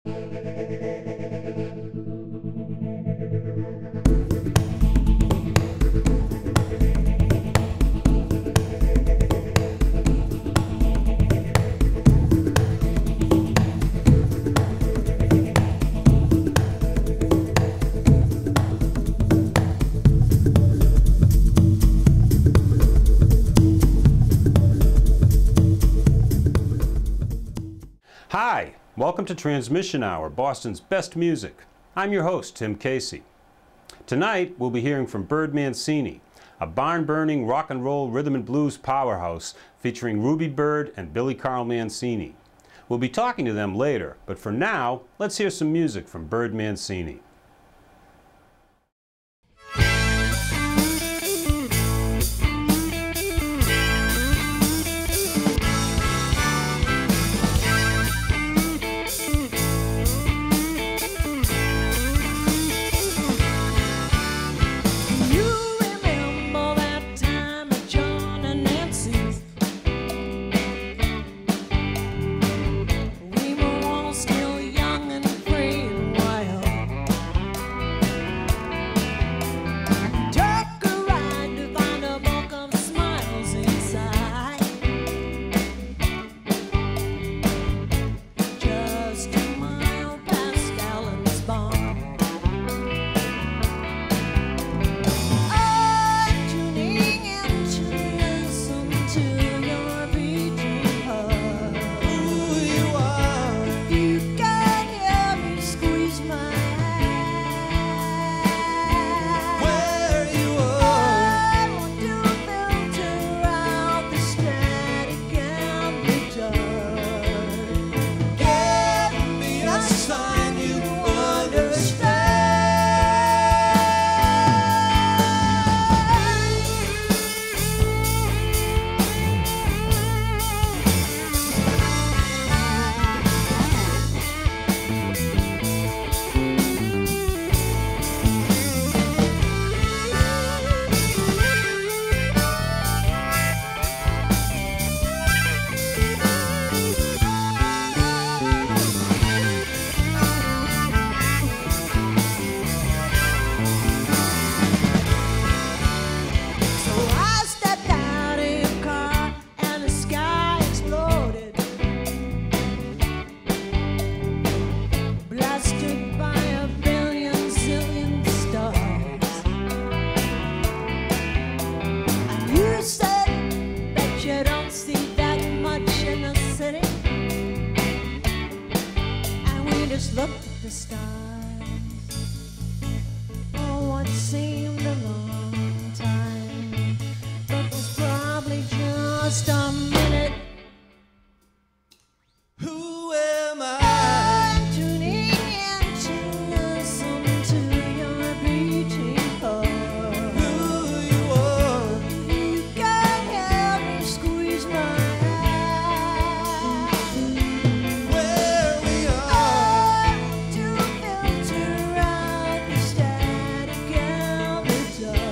Hi, welcome to Transmission Hour, Boston's best music. I'm your host, Tim Casey. Tonight, we'll be hearing from Bird Mancini, a barn-burning rock and roll rhythm and blues powerhouse featuring Ruby Bird and Billy Carl Mancini. We'll be talking to them later, but for now, let's hear some music from Bird Mancini. Look at the stars. Oh, what seemed a long time, but was probably just a minute. Who am I? I'm tuning in to listen to your beating heart. Who you are? You can help me squeeze my eyes. Where we are? To filter out the static of the dark.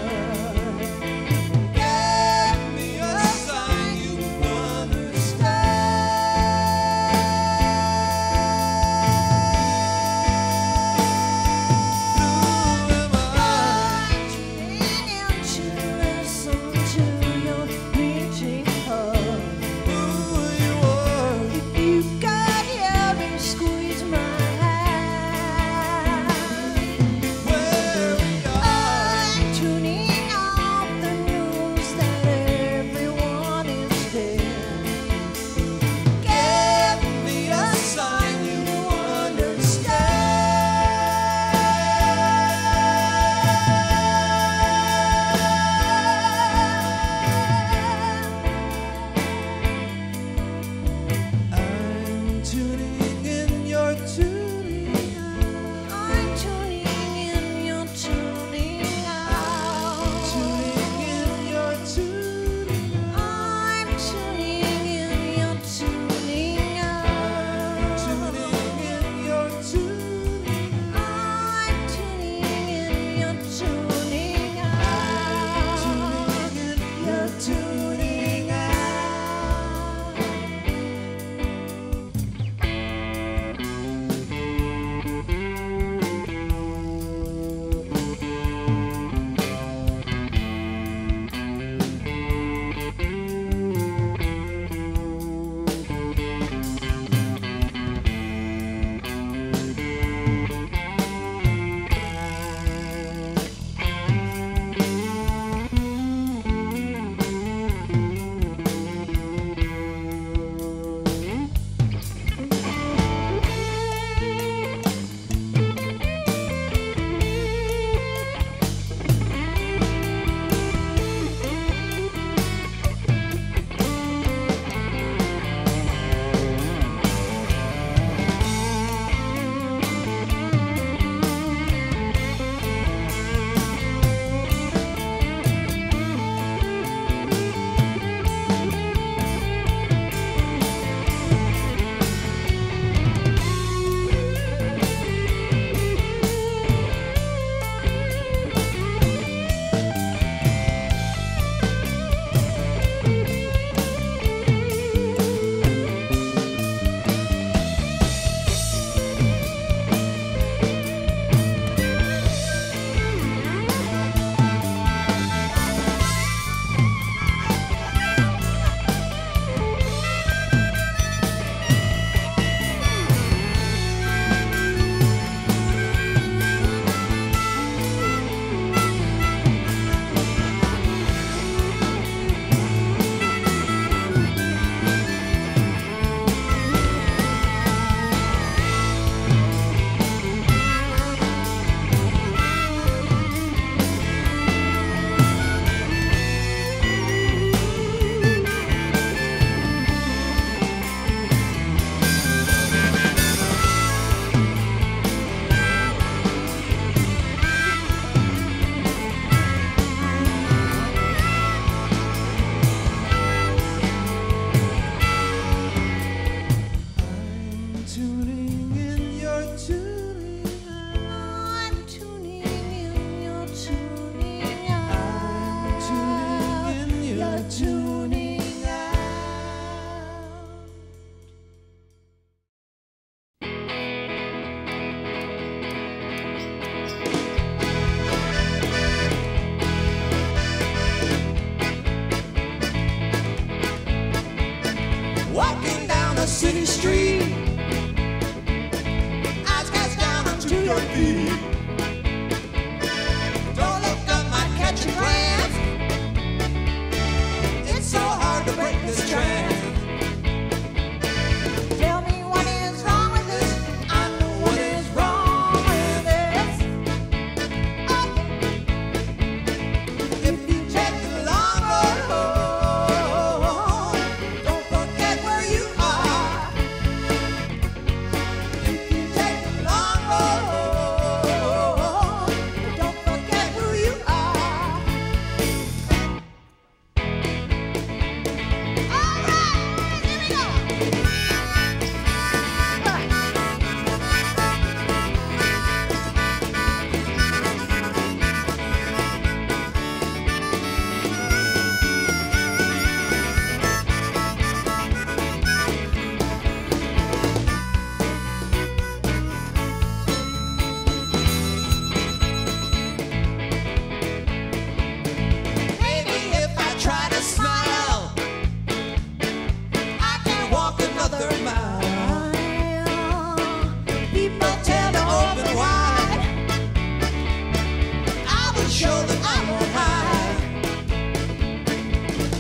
tuning in, you're tuning out. I'm tuning in, you're tuning out. I'm tuning in, You're tuning out. Walking down a city street, eyes cast down onto your feet. Don't look up, might catch a glance. It's so hard to break this trance. Tell me what is wrong with this. I know what is wrong with this. If you take the long road home, don't forget where you are. If you take the long road home, don't forget who you are. All right, here we go. Maybe if I try to smile, I can walk another mile. People tell to open wide. I will show them I won't hide.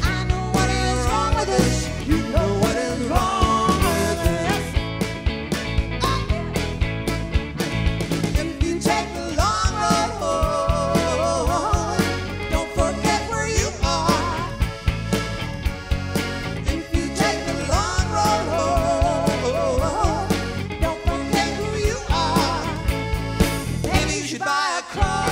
I know what is wrong with this. You know what is wrong with this. If you take the long road home, don't forget where you are. If you take the long road home, don't forget who you are. Maybe you should buy a car.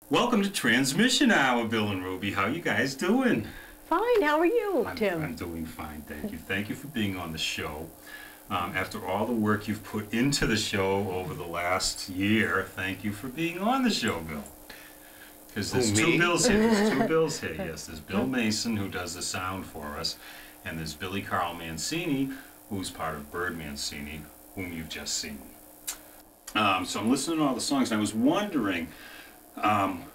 Welcome to Transmission Hour, Bill and Ruby. How you guys doing? Fine, how are you, Tim? I'm doing fine, thank you. Thank you for being on the show. After all the work you've put into the show over the last year, thank you for being on the show, Bill. Because there's two Bills here. There's two Bills here, yes. There's Bill Mason, who does the sound for us, and there's Billy Carl Mancini, who's part of Bird Mancini, whom you've just seen. So I'm listening to all the songs, and I was wondering,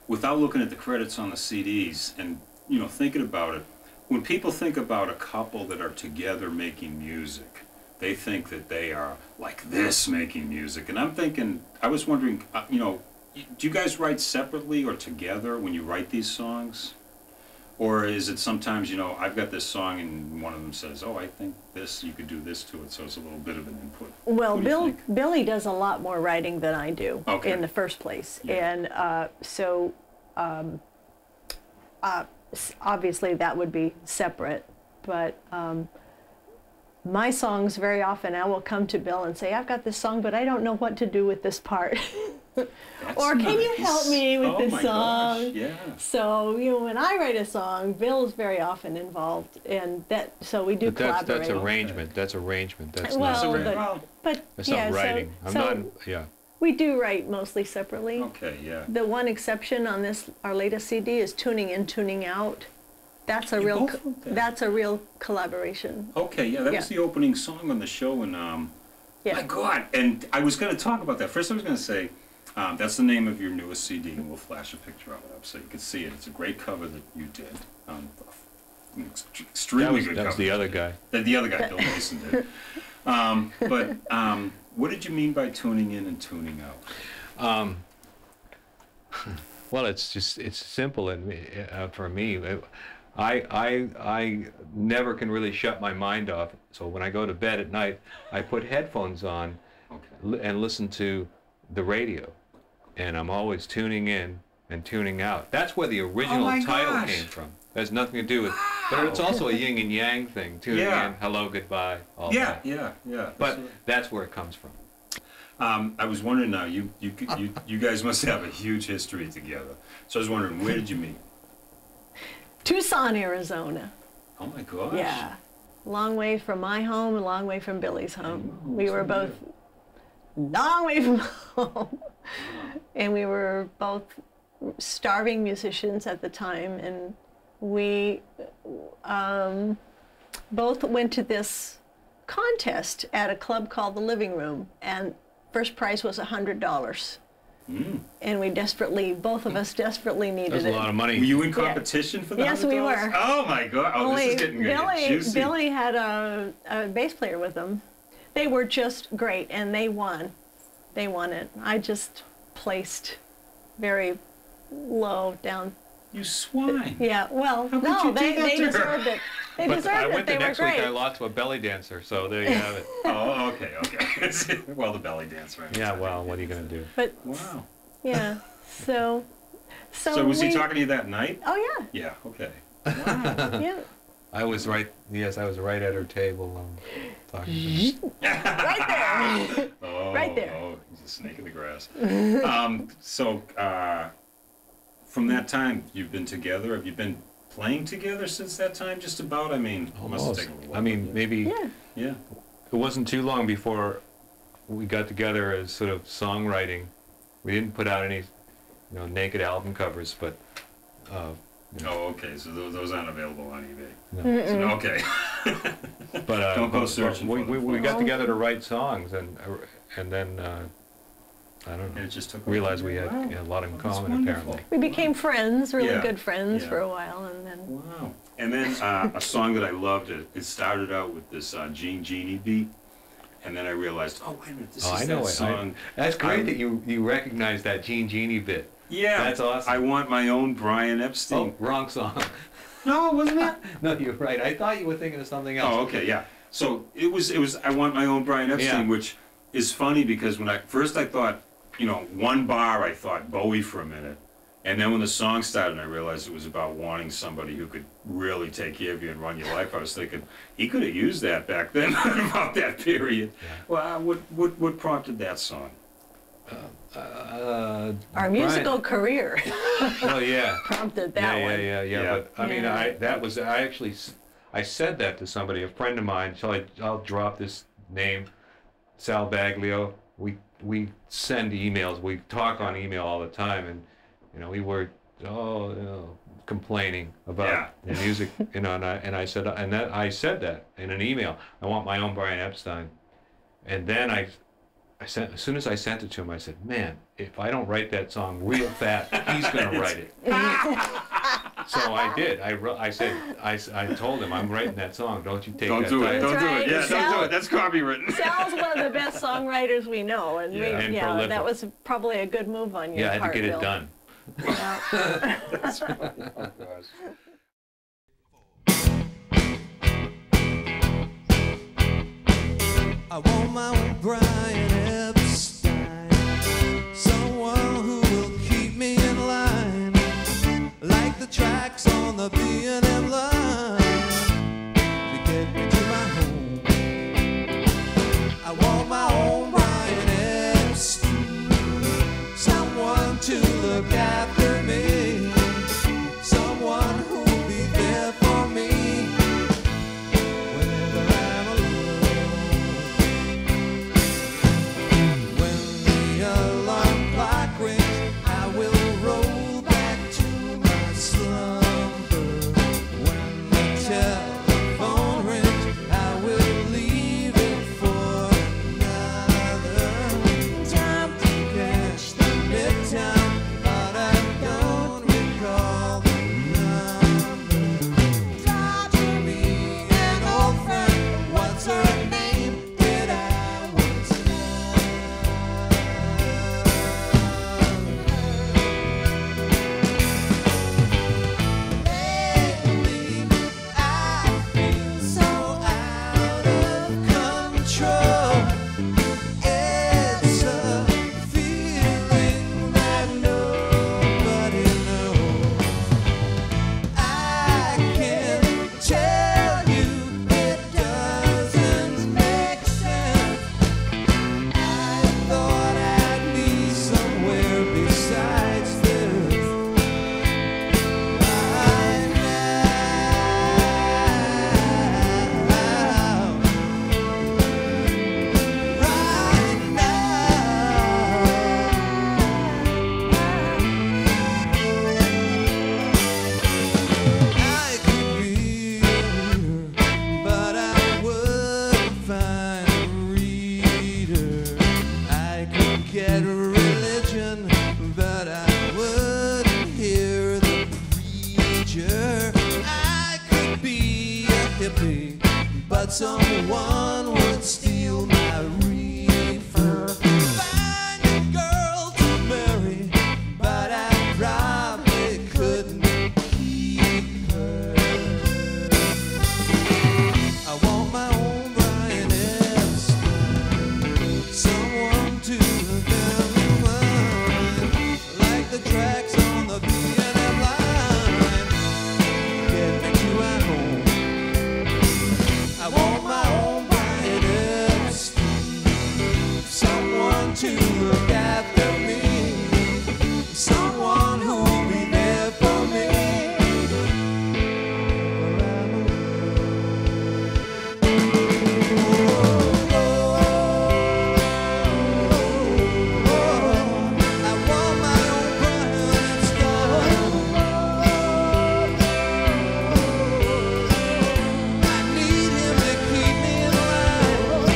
without looking at the credits on the CDs and, you know, thinking about it, when people think about a couple that are together making music, they think that they are like this making music. And I'm thinking, I was wondering, you know, do you guys write separately or together when you write these songs? Or is it sometimes, you know, I've got this song and one of them says, oh, I think this, you could do this to it, so it's a little bit of an input. Well, What do you think? Billy does a lot more writing than I do Okay. in the first place. Yeah. And obviously that would be separate, but my songs, very often I will come to Bill and say, I've got this song, but I don't know what to do with this part. Or can you help me with Oh this my song? gosh, yeah. So, you know, when I write a song, Bill's very often involved, and that, so we do But that's collaborate. arrangement. That's arrangement. That's Well, not. Well, but That's yeah, not writing. so, I'm so not. Yeah. we do write mostly separately. okay, yeah. The one exception on this, our latest CD, is Tuning In, Tuning Out. That's a You real, both wrote that? that's a real collaboration. Okay, yeah, that was Yeah. the opening song on the show, and Yeah. my God, and I was going to talk about that. First, I was going to say that's the name of your newest CD, and we'll flash a picture of it up so you can see it. It's a great cover that you did. Extremely good That was cover. the other guy. The other guy, Bill Mason, did. But what did you mean by tuning in and tuning out? Well, it's simple, and for me, I never can really shut my mind off. So when I go to bed at night, I put headphones on Okay. and listen to the radio, and I'm always tuning in and tuning out. That's where the original my title gosh. came from. It has nothing to do with, but it's also a yin and yang thing. Tuning Yeah. in, hello, goodbye, all Yeah, that. yeah. But that's where it comes from. I was wondering now, you guys must have a huge history together. So I was wondering, where did you meet? Tucson, Arizona. Oh my gosh. Yeah. Long way from my home, a long way from Billy's home. We were both long way from home. And we were both starving musicians at the time, and we both went to this contest at a club called the Living Room, and first prize was $100. And we desperately, both of us desperately needed That's it. a lot of money. Were you in competition for that? Yes, we were. Oh my god. Oh, this is getting juicy. Billy had a bass player with them. They were just great, and they won. They won it. I just placed very low down. You swine. Yeah, well, How could no, you do they that to her? deserved it. They But deserved I it. went They the were next great. week, I lost to a belly dancer, so there you have it. Oh, okay. Well, the belly dance, right? Yeah, well, what are you going to do? But Wow. yeah, so So was he we- talking to you that night? Oh yeah, Yeah. Okay. yeah, I was right at her table talking to her. right there. Oh, Right there. Oh, he's a snake in the grass. So from that time, you've been together. Have you been playing together since that time? Just about. I mean, it must have taken a little while. I mean, maybe Yeah. Yeah. it wasn't too long before we got together as sort of songwriting. We didn't put out any, naked album covers, but Oh, okay. So those aren't available on eBay. no. So, okay. But Don't go searching we, for them. we got together to write songs, and then I don't And know. it just took. Realized we had Wow. a lot in That's common, wonderful. apparently. We became friends, really Yeah, good friends yeah. for a while, and then Wow. And then a song that I loved, it started out with this Gene Genie beat, and then I realized, oh, wait a minute, this Oh, is I know that it. song. That's great I- that you recognize that Gene Genie bit. Yeah. That's awesome. I want my own Brian Oh, Epstein. wrong song. No, wasn't that? No, you're right. I thought you were thinking of something else. Oh, okay, yeah. So it was I want my own Brian Epstein, Yeah. which is funny because when I thought, one bar, I thought Bowie for a minute. And then when the song started, I realized it was about wanting somebody who could really take care of you and run your life. I was thinking he could have used that back then, about that period. Yeah. Well, what prompted that song? our musical career Well, yeah. prompted that one. Yeah. But I mean, Yeah. I said that to somebody, a friend of mine. So I'll drop this name, Sal Baglio. We send emails. We talk on email all the time, and we were complaining about the music, and I said that in an email. I want my own Brian Epstein, and then as soon as I sent it to him, I said, man, if I don't write that song real fast, he's going to write it. So I did. I told him, I'm writing that song. Don't you take Don't that do it. title." Don't do it. right. Yeah, don't do Sal- it. That's copywritten. Sal's one of the best songwriters we know, and Yeah. And prolific. that was probably a good move on your Yeah, I had part, to get it Bill. done. I want my own Brian Epstein, someone who will keep me in line, like the tracks on the B&M line, to get me to my home. I want my own Brian Epstein, someone to look after me, someone who will be there for me whenever I'm alone. When the alarm clock rings, I will roll back to my slumber. When hippie, but someone would steal my reefer. Find a girl to marry, but I probably couldn't keep her. I want my own Brian Epstein, someone to never mind, like the tracks on the B&M line. Get me to at home. I want my own Brian Epstein, someone to look after me, someone who will be there for me. I want my own Brian Epstein. I need him to keep me in line.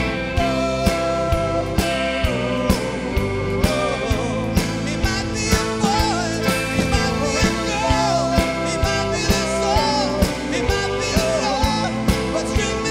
He might be a boy, he might be a girl, he might be the soul, he might be the Lord, but string me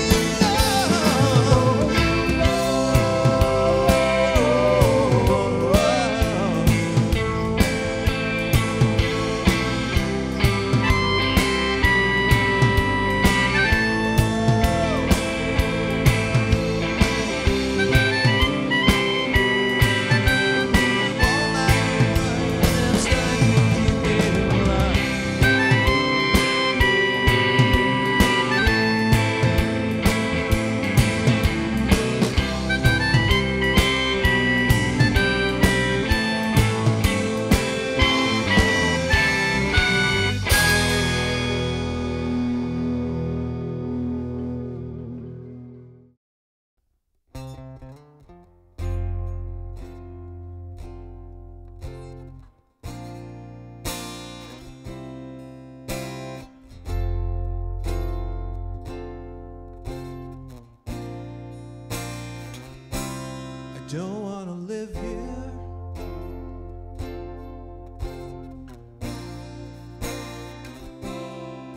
I don't want to live here.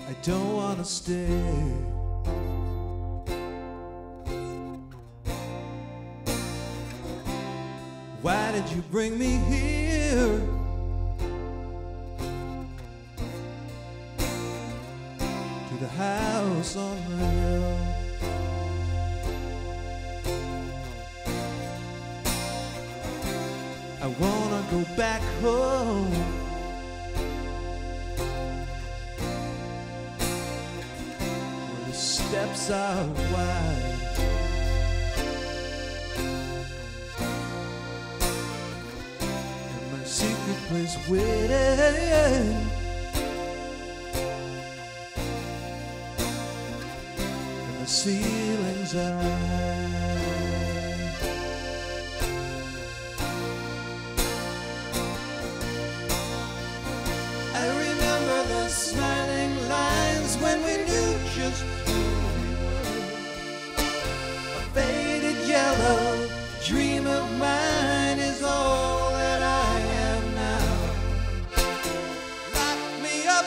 I don't want to stay. Why did you bring me here? To the house on the hill. I wanna go back home, where the steps are wide, and my secret place waiting, and the ceilings are high. I remember the smiling lines when we knew just who we were. A faded yellow dream of mine is all that I am now. Lock me up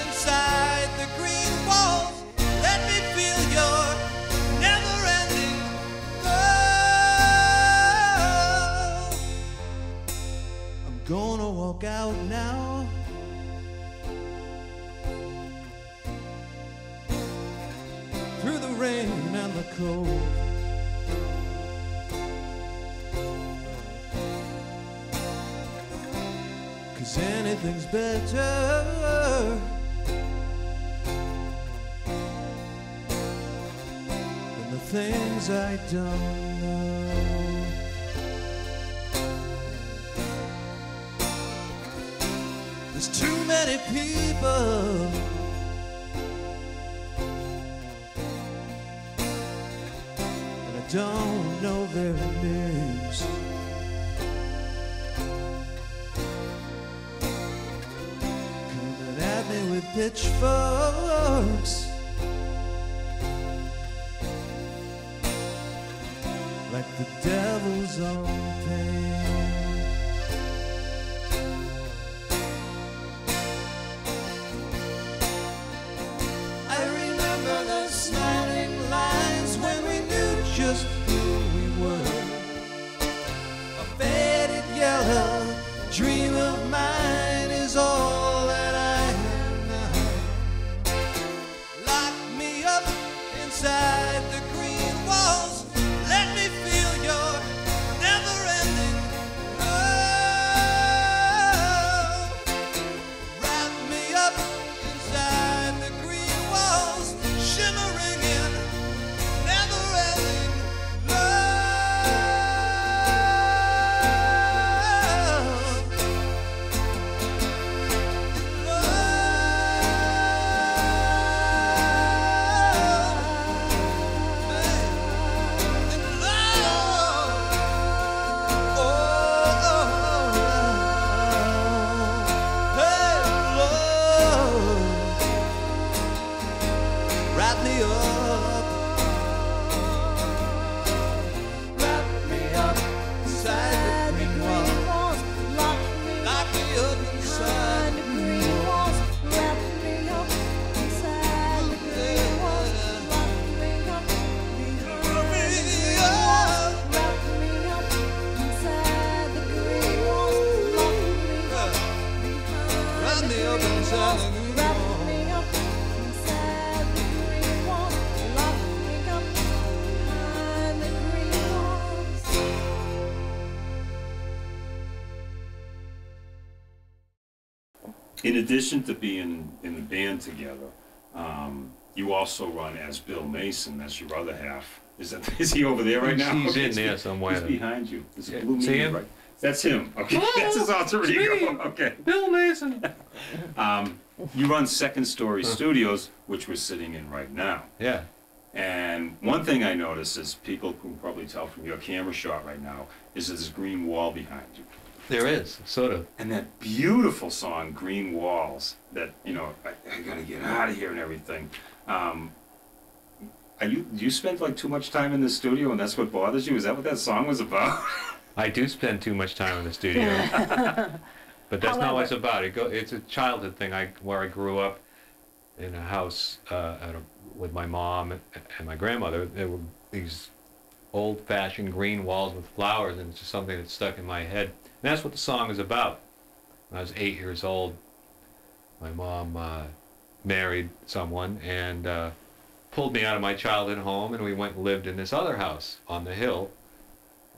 inside the green walls. Let me feel your never-ending love. I'm gonna walk out now. Through the rain and the cold, 'cause anything's better than the things I don't know. There's too many people don't know their names. Coming at me with pitchforks, like the devil's own pain. I remember the smile wrap me up. Wrap me up inside the green walls. Lock me up inside the green walls. Wrap me up inside the green walls. Lock me up behind the green walls. Wrap me up inside the green walls. Lock me up Wrap behind me the up green inside walls. the green Wrap walls. me up inside the green walls. Lock me up behind the green walls. In addition to being in the band together, you also run as Bill Mason. That's your other half. Is he over there right now? He's Okay, in there somewhere. He's behind you. There's a Yeah, blue see meter, him? right? That's him. Okay, that's his alter it's ego. me. Okay. Bill Mason. You run Second Story Studios, which we're sitting in right now. Yeah. And one thing I notice is people can probably tell from your camera shot right now is there's a green wall behind you. There is, sort of. And that beautiful song, Green Walls, that, you know, I gotta get out of here and everything. Do you spend like too much time in the studio and that's what bothers you? Is that what that song was about? I do spend too much time in the studio. But that's not what it's about. It's a childhood thing where I grew up in a house with my mom and my grandmother. There were these old-fashioned green walls with flowers, and it's just something that stuck in my head. And that's what the song is about. When I was 8 years old, my mom married someone and pulled me out of my childhood home, and we went and lived in this other house on the hill.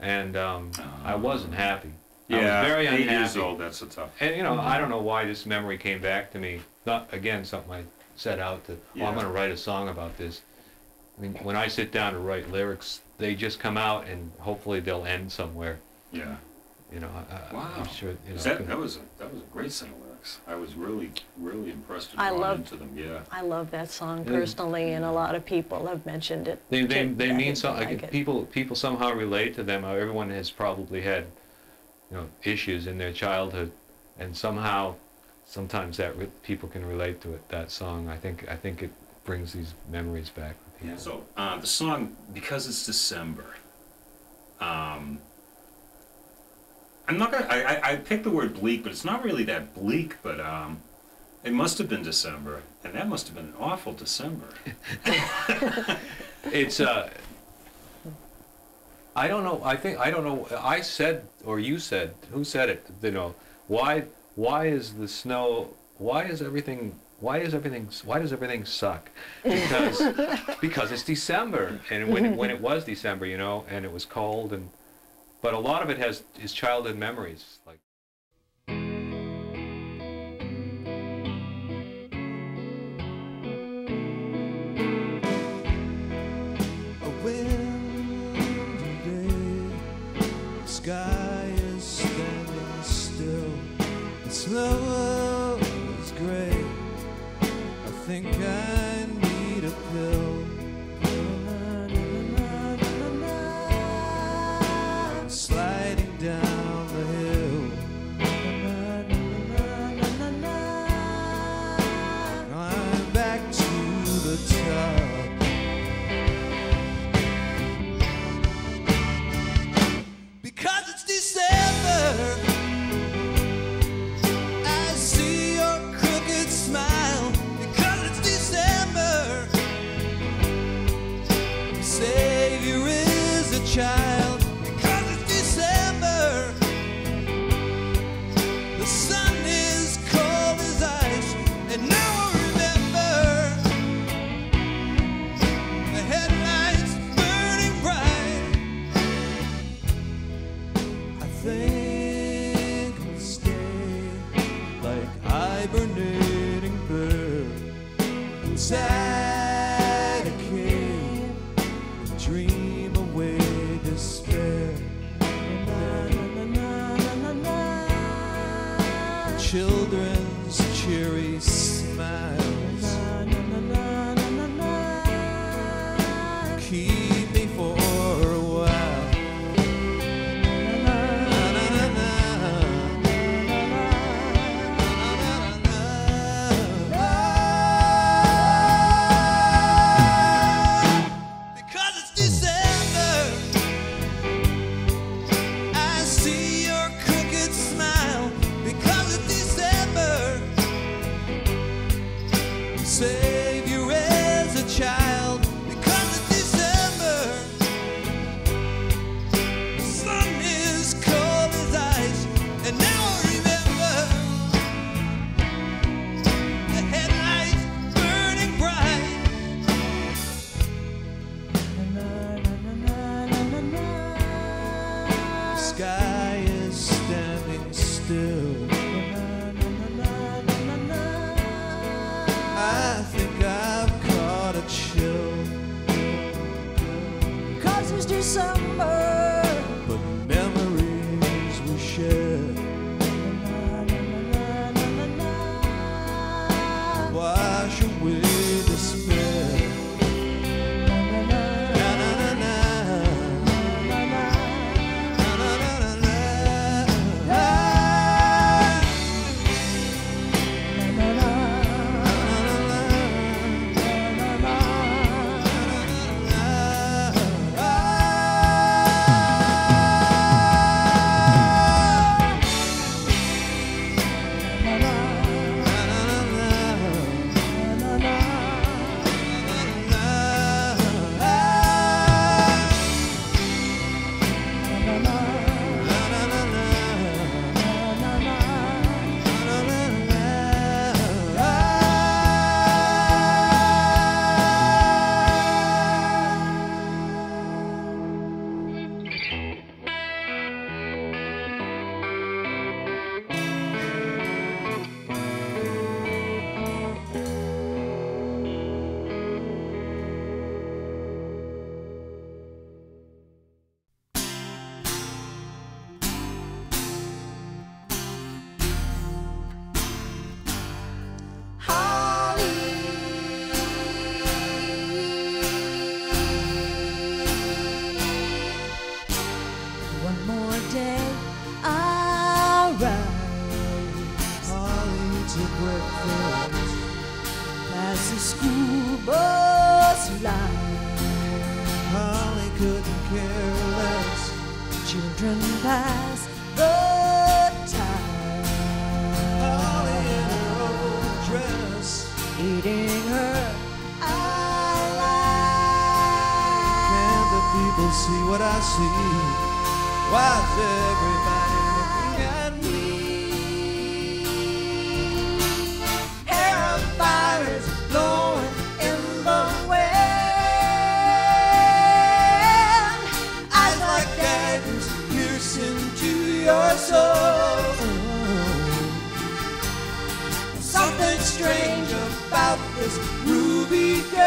And I wasn't happy. I was very unhappy. 8 years old, that's a tough. And, you know, I don't know why this memory came back to me. Not, again, something I set out to, oh, I'm going to write a song about this. I mean, when I sit down to write lyrics, they just come out and hopefully they'll end somewhere. Yeah. You know, Wow. I'm sure, you know. That was a great set of lyrics. I was really impressed and I drawn love- into them. Yeah. I love that song Yeah. personally, and a lot of people have mentioned it. They I mean think something. they Like like it. people somehow relate to them. Everyone has probably had, you know, issues in their childhood, and somehow, sometimes that people can relate to it. That song, I think it brings these memories back. with people. Yeah. So the song, because it's December. I'm not gonna. I picked the word bleak, but it's not really that bleak. But it must have been December, and that must have been an awful December. It's I don't know. I don't know. I said, or you said, who said it? You know, why is the snow? Why does everything suck? Because it's December, and when it was December, you know, and it was cold, and but a lot of it is childhood memories, like. A windy day, the sky is standing still, the snow is gray. I think I need a pill. I'm sliding down the hill. I'm back to the top. Because it's December, I see your crooked smile. Because it's December, Savior is a child. Because it's December, the sun is cold as ice. And now I remember the headlights burning bright. I think I'll stay like hibernating bird inside a cave and dream away despair. Children's cheery smiles keep me for a while. December. but memories we share. Wash away despair. Na na na na. Na na na na. One more day I'll ride Holly to breakfast. past the school bus line. Holly couldn't care less. Children pass the time, Holly in her old dress. eating her Can the eye. people see what I see? Why's everybody looking at me? Hair of fire is blowing in the wind. Eyes like daggers pierce into your soul. Something strange About this ruby girl.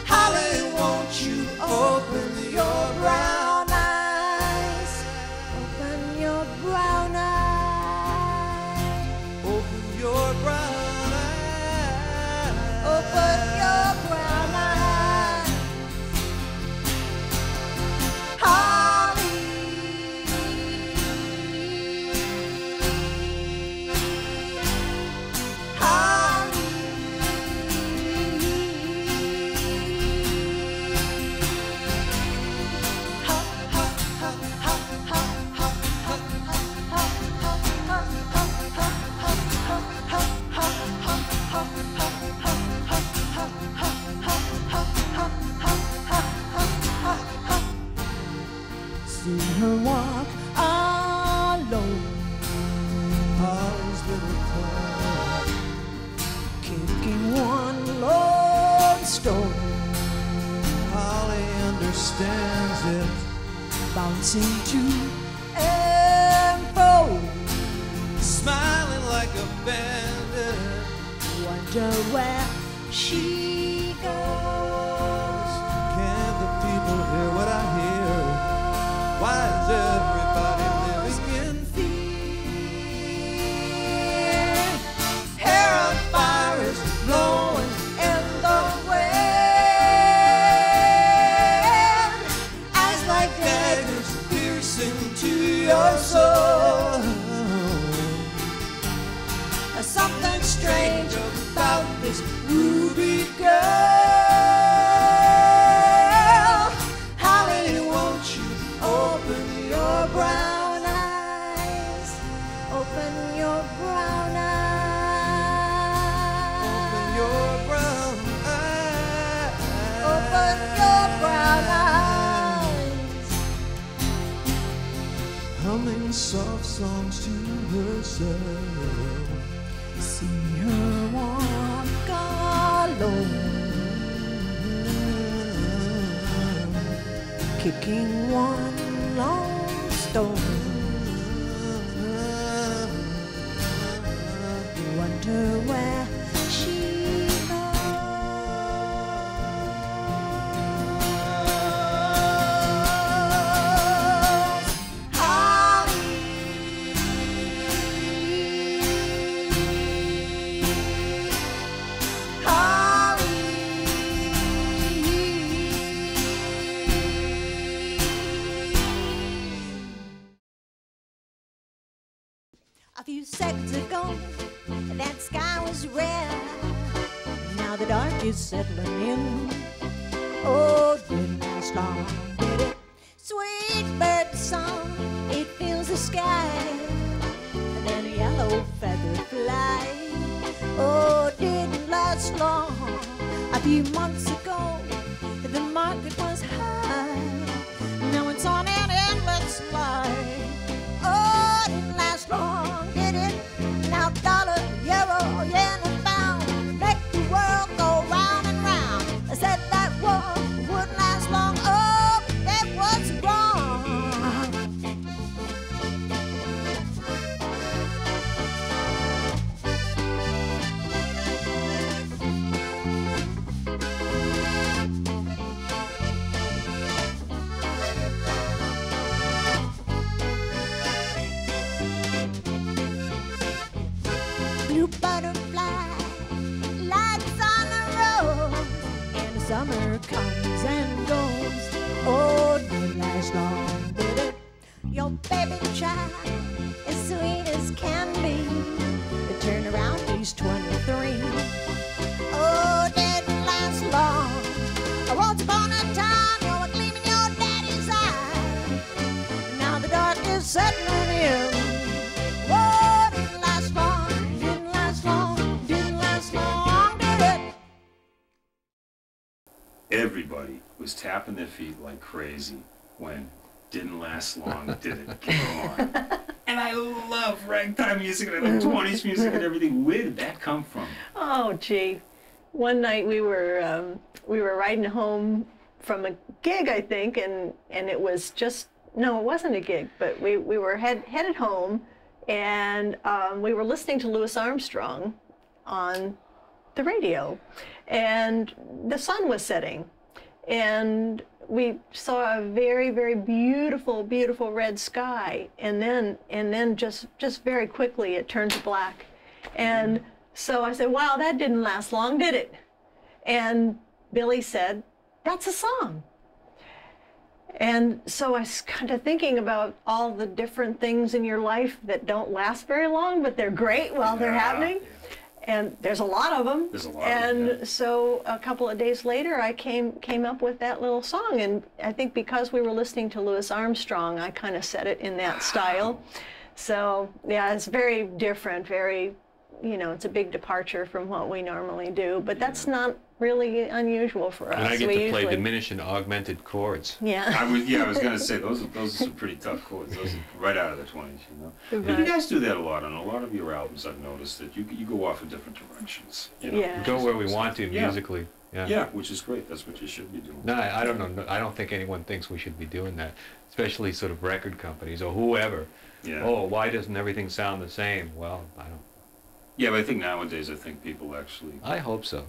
Holly, won't you open your brown eyes? open your brown eyes. Open your brown eyes. Open your brown eyes. Holly. See her walk alone, Holly's little plan. kicking one lone stone, Holly understands it. bouncing to and fro. Smiling like a bandit. Wonder where she goes. Can the people hear what I hear? Why is everybody living in fear? Hair of fire is blowing in the wind. Eyes like daggers piercing to your soul? something strange about this ruby girl. Holly, won't you open your brown eyes? Open your brown eyes. Open your brown eyes. Open your brown eyes. Humming soft songs to herself. See her walk alone, kicking one long stone. Wonder where she goes. seconds ago, that sky was red. Now the dark is settling in. Oh, didn't last long, did it? Sweet bird song, it fills the sky. And then a yellow feather fly. Oh, didn't last long. A few months ago, the market was high. Now it's on an endless slide. Oh, didn't last long, did it? Now dollar, euro, yen, and pound make the world go round and round. I said that war wouldn't last long. Oh, that was wrong. Blue butterfly, lights on the road, and summer comes and goes. Oh, didn't last long, did it? Your baby child, as sweet as can be, but turn around, he's 23. Oh, didn't last long. Once upon a time, you were gleaming your daddy's eye. Now the dark is settling in. Oh, didn't last long, didn't last long, didn't last long, did it? Everybody was tapping their feet like crazy when Didn't Last Long, Did It? Come on. And I love ragtime music and I love 20s music and everything. Where did that come from? Oh, gee. One night we were riding home from a gig, I think, and it was just, no, it wasn't a gig, but we were headed home, and we were listening to Louis Armstrong on the radio, and the sun was setting, and we saw a very, very beautiful, beautiful red sky, and then just very quickly it turned to black. And so I said, wow, that didn't last long, did it? And Billy said, that's a song. And so I was kind of thinking about all the different things in your life that don't last very long, but they're great while they're happening. Yeah. And there's a lot of them. There's a lot of them, yeah. So a couple of days later, I came up with that little song. And I think because we were listening to Louis Armstrong, I kind of set it in that style. So yeah, it's very different, very, you know, it's a big departure from what we normally do. But that's not really unusual for us. And I get We to play usually- diminished and augmented chords. Yeah. I was going to say, those are some pretty tough chords. Those are right out of the 20s, you know. Right. You guys do that a lot on a lot of your albums. I've noticed that you go off in different directions. You know? Yeah. We go where we want to Yeah. musically. Yeah. Yeah, which is great. That's what you should be doing. No, I don't know. I don't think anyone thinks we should be doing that, especially sort of record companies or whoever. Yeah. Oh, why doesn't everything sound the same? Well, I don't. Yeah, but I think nowadays, I think people actually, I hope so.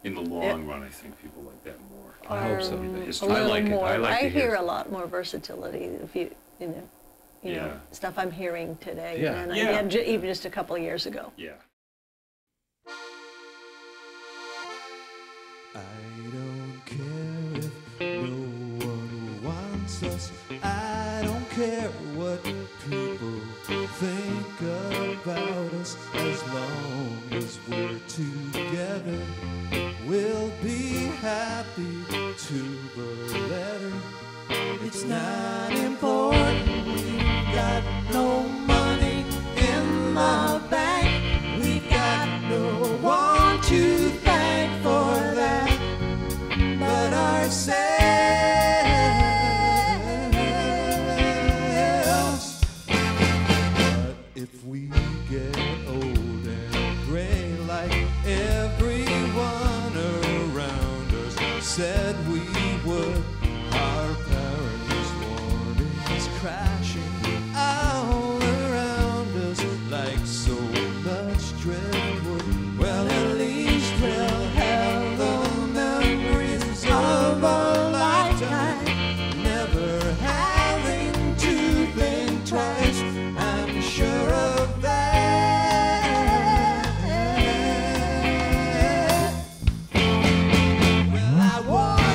in the long run, I think people like that more. I hope so. The A history. I little like it. more. I like to hear hear a lot more versatility if you know, Yeah. stuff I'm hearing today Yeah. than I Yeah. did even just a couple of years ago. Yeah. I don't care if no one wants us. I don't care what people think about us. As long as we're together, we'll be happy to the letter. It's not important. We've got no money in the bank. We've got no one to thank for that but ourselves. But if we get old and gray like everyone around us said we would, our parents' warnings crashing all around us like so much driftwood. Well, at least we'll have the memories of a lifetime, never having to think twice. I'm sure of that. Well, I want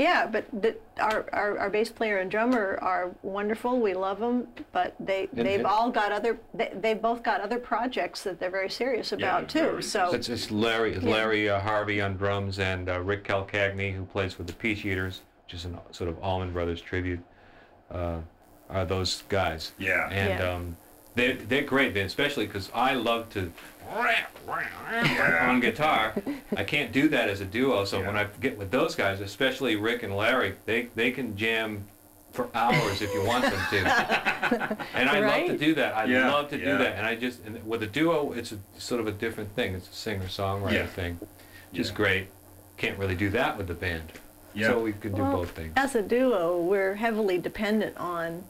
Yeah, but our bass player and drummer are wonderful. We love them, but they've both got other projects that they're very serious about too. So it's Larry Harvey on drums and Rick Calcagni, who plays with the Peach Eaters, which is a sort of Allman Brothers tribute. Are those guys? Yeah. And they're great, especially because I love to on guitar. I can't do that as a duo, so when I get with those guys, especially Rick and Larry, they can jam for hours if you want them to. And I love to do that. I love to do that. And with a duo, it's sort of a different thing. It's a singer-songwriter thing. Just great. Can't really do that with the band. So we can do both things. As a duo, we're heavily dependent on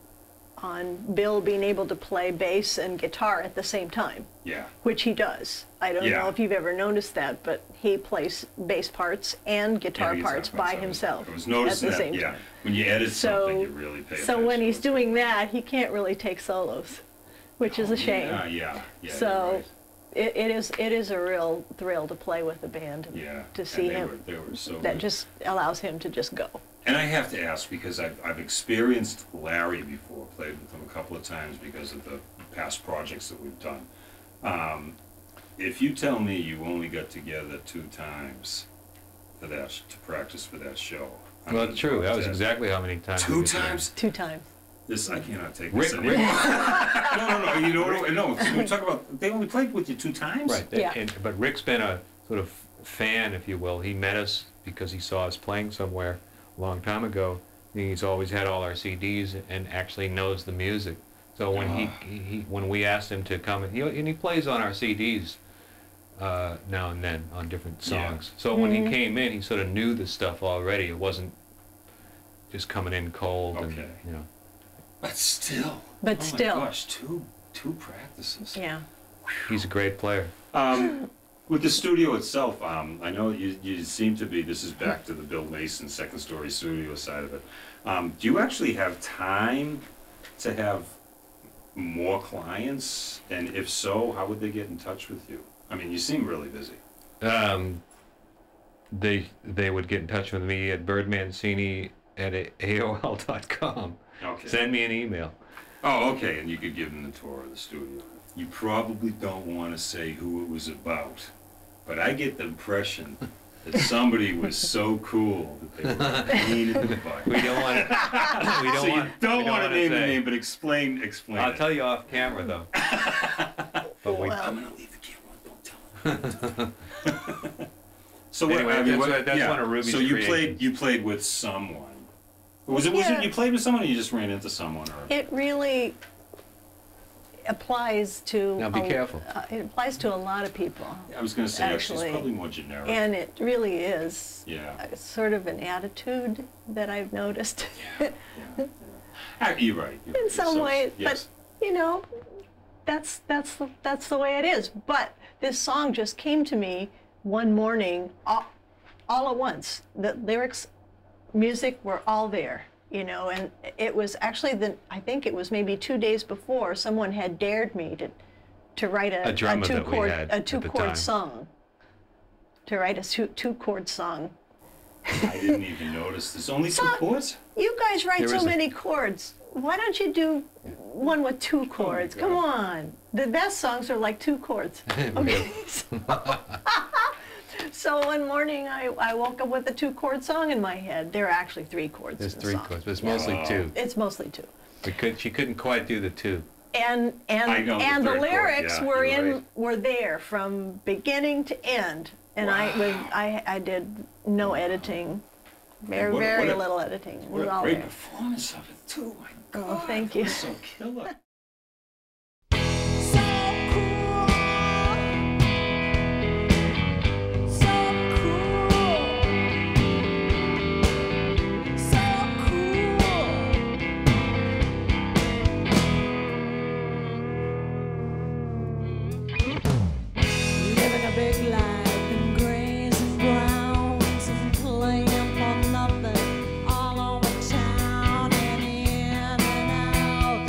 Bill being able to play bass and guitar at the same time. Yeah. Which he does. I don't know if you've ever noticed that, but he plays bass parts and guitar parts by himself. I was noticing at the same that, time. When you edit something, you really pay attention. So when he's doing that, he can't really take solos, which is a shame. Yeah. So it is a real thrill to play with the band and to see him. They were so that good. just allows him to just go. And I have to ask, because I've experienced Larry before, played with him a couple of times because of the past projects that we've done. If you tell me you only got together 2 times for that to practice for that show, Well, it's true. That was exactly how many times. 2 times? 2 times. This I cannot take this Rick. anymore. No. You know what? No. We talk about they only played with you 2 times. Right. Yeah. But Rick's been a sort of fan, if you will. He met us because he saw us playing somewhere a long time ago. He's always had all our CDs and actually knows the music. So when when we asked him to come, and he plays on our CDs now and then on different songs. So when he came in, he sort of knew the stuff already. It wasn't just coming in cold. And, you know. But still. But oh still. My gosh, two practices. Yeah. He's a great player. With the studio itself, I know you seem to be, this is back to the Bill Mason second story studio side of it. Do you actually have time to have more clients? And if so, how would they get in touch with you? I mean, you seem really busy. They would get in touch with me at birdmancini@aol.com. Okay. Send me an email. Oh, okay, and you could give them the tour of the studio. You probably don't want to say who it was about, but I get the impression that somebody was so cool that they were a pain in the butt. We don't want to. We don't So you want. don't we want to name the say. name, but explain I'll it. tell you off camera though. But we. I'm gonna leave the camera. Don't tell them. So what? Anyway, I mean, that's one of Ruby's So you creations. played with someone. Was it you played with someone, or you just ran into someone, or? It really applies to. Now be careful. It applies to a lot of people. I was going to say actually, actually. it's probably more generic. And it really is Yeah. sort of an attitude that I've noticed You're right. in some ways. Yes. But you know, that's the way it is. But this song just came to me one morning, all at once. The lyrics, music were all there. You know, and it was actually I think it was maybe 2 days before someone had dared me to write a drummer that we had at the two-chord time. song. To write a two-chord song. I didn't even notice. There's only 2 chords? You guys write There so is a- many chords. Why don't you do one with 2 chords? Come on. The best songs are like 2 chords. Okay. So one morning I woke up with a 2-chord song in my head. There are actually 3 chords. There's in the 3 song. chords, but it's mostly 2. It's mostly 2. She couldn't quite do the 2. And I know the the third chord, lyrics yeah, were you're right. were there from beginning to end. And I did no editing. Very what a- little editing. It What was a all great there. performance of it, too. My God. Oh, thank you. That was so killer. Living a big life in grays and browns and playing for nothing all over town and in and out.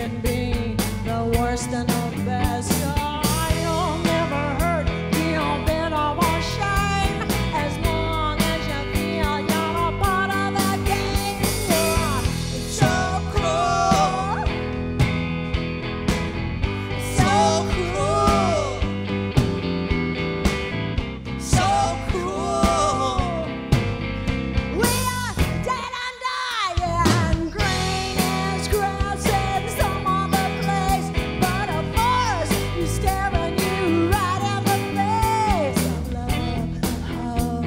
can be the worst and the best. You'll never hurt, feel bitter or shame, as long as you feel you're a part of the game. You're so cruel, so cruel, so cruel. We are dead and dying. Green is grass in some other place, but of course he's staring you right in the face. Of love, hope,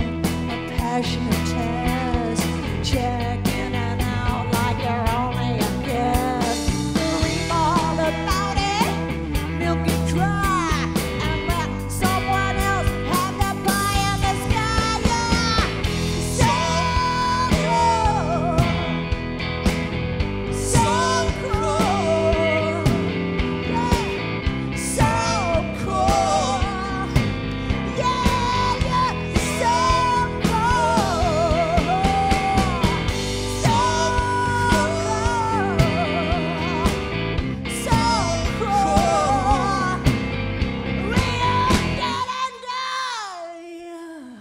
a passionate test, check in and out like you're only a guest. Read all about it, milk it dry, and let someone else have the pie in the sky. Yeah, so cruel, yeah, so cruel, yeah, yeah, so cruel, so cruel, we are dead and dying.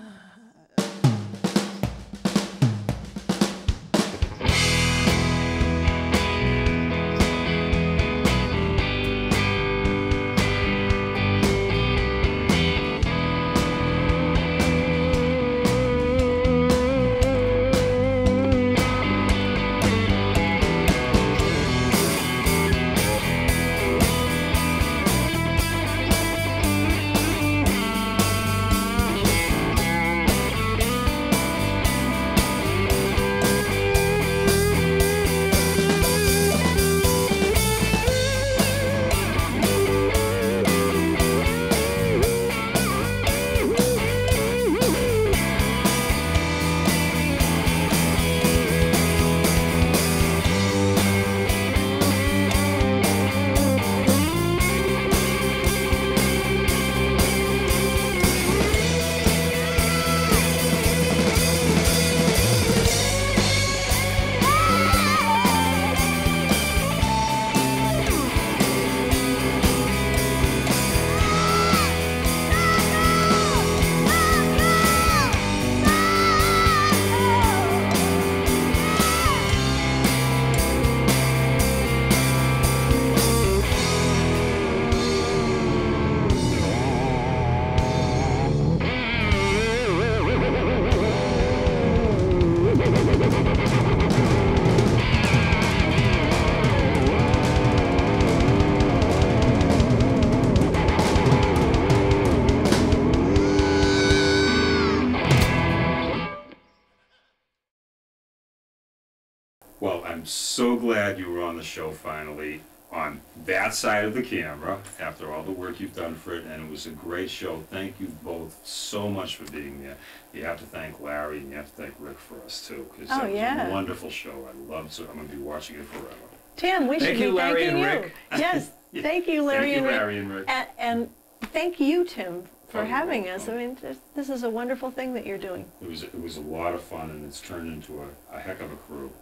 Well, I'm so glad you were on the show finally, on that side of the camera, after all the work you've done for it, and it was a great show. Thank you both so much for being there. You have to thank Larry and you have to thank Rick for us too, because Oh, that was yeah. a wonderful show. I loved it. I'm going to be watching it forever. Tim, we should Thank be you, Larry thanking and you. Rick. Yes, Yeah. thank you, Larry Thank you, and Rick. Larry and Rick. And thank you, Tim, for Oh, you're having us. I welcome. mean, this is a wonderful thing that you're doing. It was a lot of fun, and it's turned into a heck of a crew.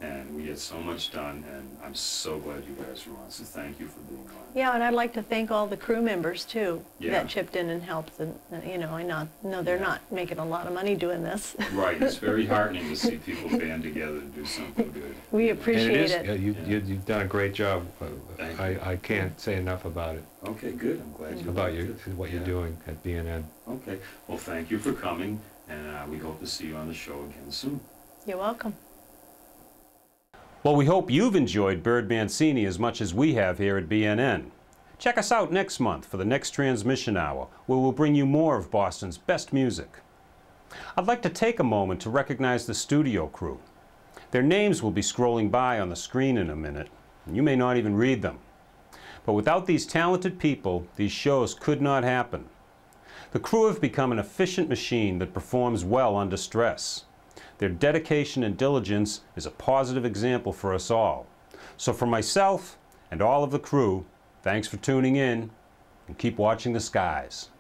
And we get so much done, and I'm so glad you guys were on, so thank you for being on. Yeah, and I'd like to thank all the crew members too Yeah. that chipped in and helped. And you know, I know they're Yeah. not making a lot of money doing this. Right, it's very heartening to see people band together and do something good. We And appreciate it is, it. you've done a great job. Thank you. I can't say enough about it, Okay, good, I'm glad you about liked you, it. what you're Yeah. doing at BNN. Okay, well, thank you for coming, and we hope to see you on the show again soon. You're welcome. Well, we hope you've enjoyed Bird Mancini as much as we have here at BNN. Check us out next month for the next transmission hour, where we'll bring you more of Boston's best music. I'd like to take a moment to recognize the studio crew. Their names will be scrolling by on the screen in a minute, and you may not even read them. But without these talented people, these shows could not happen. The crew have become an efficient machine that performs well under stress. Their dedication and diligence is a positive example for us all. So for myself and all of the crew, thanks for tuning in, and keep watching the skies.